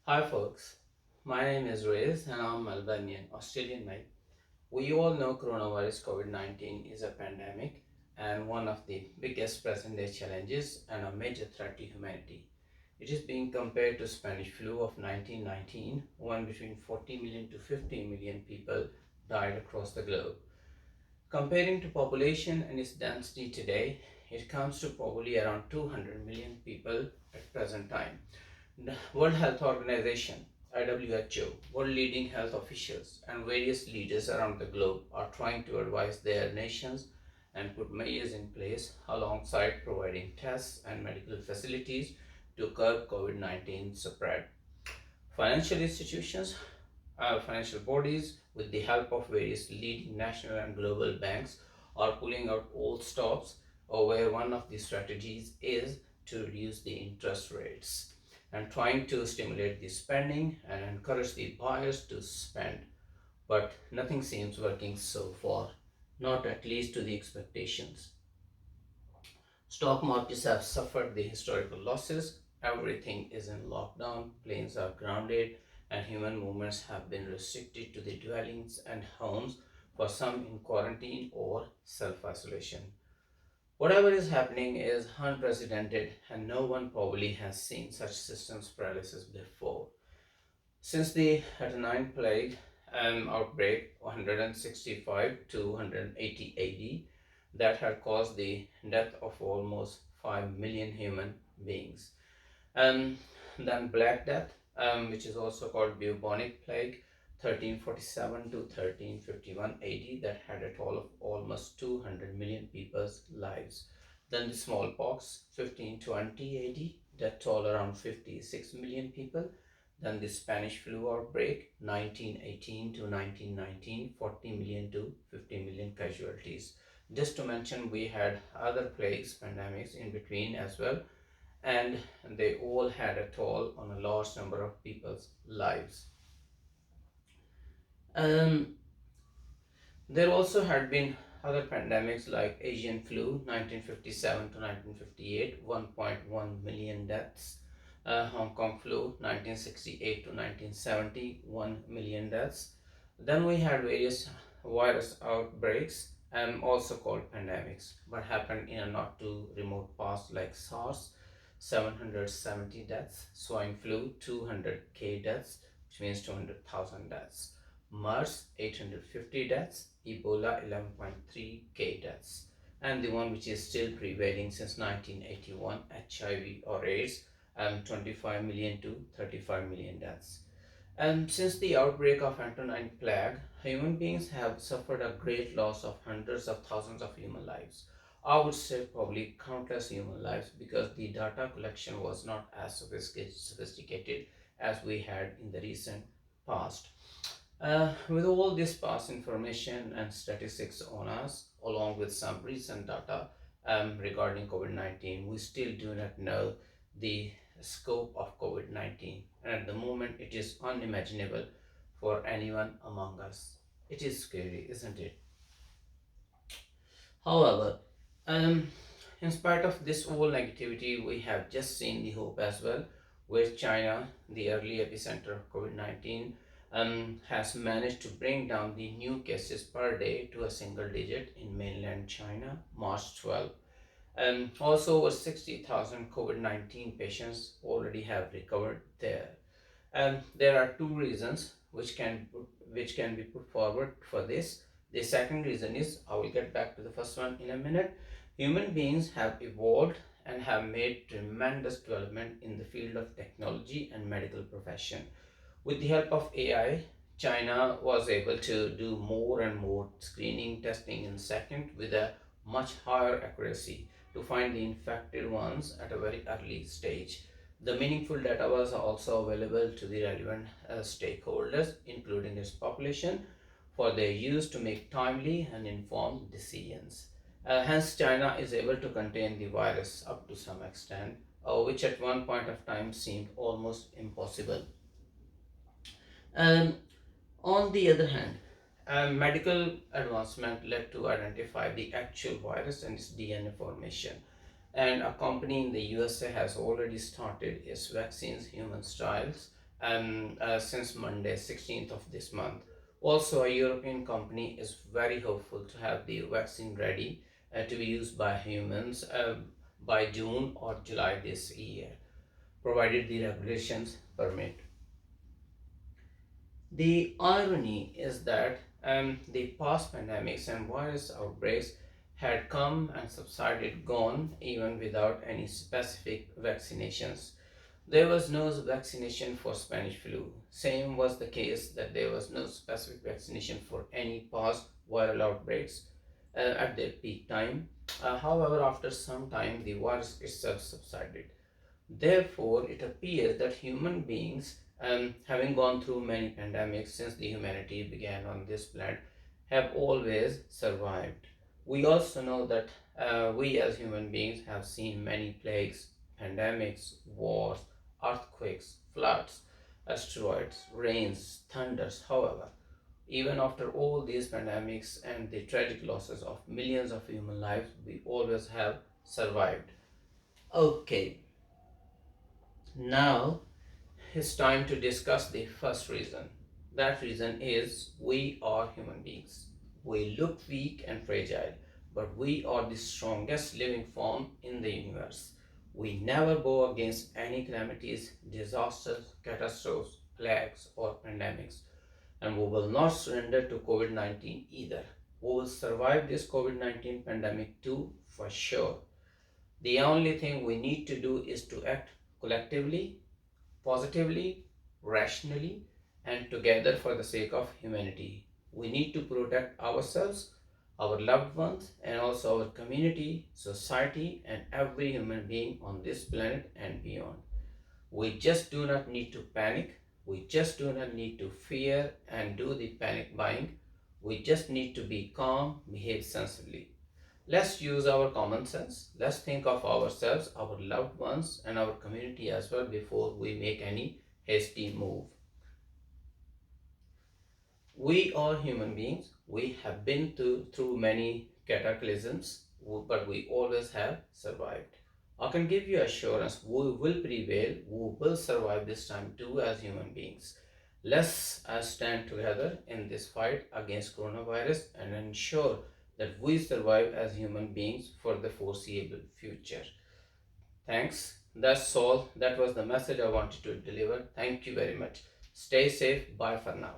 Hi folks, my name is Reyes and I'm Albanian, Australian mate. We all know coronavirus COVID-19 is a pandemic and one of the biggest present day challenges and a major threat to humanity. It is being compared to Spanish flu of 1919 when between 40 million to 50 million people died across the globe. Comparing to population and its density today, it comes to probably around 200 million people at present time. The World Health Organization, WHO, world leading health officials, and various leaders around the globe are trying to advise their nations and put measures in place alongside providing tests and medical facilities to curb COVID 19 spread. Financial institutions, financial bodies, with the help of various leading national and global banks, are pulling out all stops, where one of the strategies is to reduce the interest rates and trying to stimulate the spending and encourage the buyers to spend. But nothing seems working so far, not at least to the expectations. Stock markets have suffered the historical losses. Everything is in lockdown, planes are grounded, and human movements have been restricted to the dwellings and homes, for some in quarantine or self isolation. Whatever is happening is unprecedented, and no one probably has seen such systems paralysis before. Since the Atenine plague outbreak 165 to 180 AD, that had caused the death of almost 5 million human beings. And then Black Death, which is also called bubonic plague, 1347 to 1351 AD, that had a toll of almost 200 million people's lives. Then the smallpox, 1520 AD, that toll around 56 million people. Then the Spanish flu outbreak, 1918 to 1919, 40 million to 50 million casualties. Just to mention, we had other plagues, pandemics in between as well, and they all had a toll on a large number of people's lives. Um, there also had been other pandemics like Asian flu 1957 to 1958, 1.1 million deaths. Hong Kong flu 1968 to 1970, 1 million deaths. Then we had various virus outbreaks, also called pandemics, but happened in a not too remote past, like SARS, 770 deaths, swine flu, 200k deaths, which means 200,000 deaths, MERS, 850 deaths, Ebola, 11.3k deaths, and the one which is still prevailing since 1981, HIV or AIDS, 25 million to 35 million deaths. And since the outbreak of Antonine plague, human beings have suffered a great loss of hundreds of thousands of human lives. I would say probably countless human lives, because the data collection was not as sophisticated as we had in the recent past. With all this past information and statistics on us, along with some recent data regarding COVID 19, we still do not know the scope of COVID 19. And at the moment, it is unimaginable for anyone among us. It is scary, isn't it? However, um, in spite of this all negativity, we have just seen the hope as well, where China, the early epicenter of COVID 19, has managed to bring down the new cases per day to a single digit in mainland China, March 12. Also, over 60,000 COVID 19 patients already have recovered there. There are two reasons which can be put forward for this. The second reason is, I will get back to the first one in a minute. Human beings have evolved and have made tremendous development in the field of technology and medical profession. With the help of AI, China was able to do more and more screening testing in second with a much higher accuracy to find the infected ones at a very early stage. The meaningful data was also available to the relevant stakeholders, including its population, for their use to make timely and informed decisions. Hence, China is able to contain the virus up to some extent, which at one point of time seemed almost impossible. Um, on the other hand, medical advancement led to identify the actual virus and its DNA formation. And a company in the USA has already started its vaccines human trials, since Monday, 16th of this month. Also, a European company is very hopeful to have the vaccine ready to be used by humans by June or July this year, provided the regulations permit. The irony is that the past pandemics and virus outbreaks had come and subsided, gone, even without any specific vaccinations. There was no vaccination for Spanish flu. Same was the case that there was no specific vaccination for any past viral outbreaks at their peak time. However, after some time, the virus itself subsided. Therefore, it appears that human beings, having gone through many pandemics since the humanity began on this planet, have always survived. We also know that we as human beings have seen many plagues, pandemics, wars, earthquakes, floods, asteroids, rains, thunders. However, even after all these pandemics and the tragic losses of millions of human lives, we always have survived. Okay, now it's time to discuss the first reason. That reason is we are human beings. We look weak and fragile, but we are the strongest living form in the universe. We never bow against any calamities, disasters, catastrophes, plagues, or pandemics, and we will not surrender to COVID 19 either. We will survive this COVID 19 pandemic too, for sure. The only thing we need to do is to act collectively, positively, rationally, and together for the sake of humanity. We need to protect ourselves, our loved ones, and also our community, society, and every human being on this planet and beyond. We just do not need to panic. We just do not need to fear and do the panic buying. We just need to be calm, behave sensibly. Let's use our common sense. Let's think of ourselves, our loved ones, and our community as well before we make any hasty move. We are human beings. We have been through many cataclysms, but we always have survived. I can give you assurance we will prevail, we will survive this time too as human beings. Let's stand together in this fight against coronavirus and ensure that we survive as human beings for the foreseeable future. Thanks. That's all. That was the message I wanted to deliver. Thank you very much. Stay safe. Bye for now.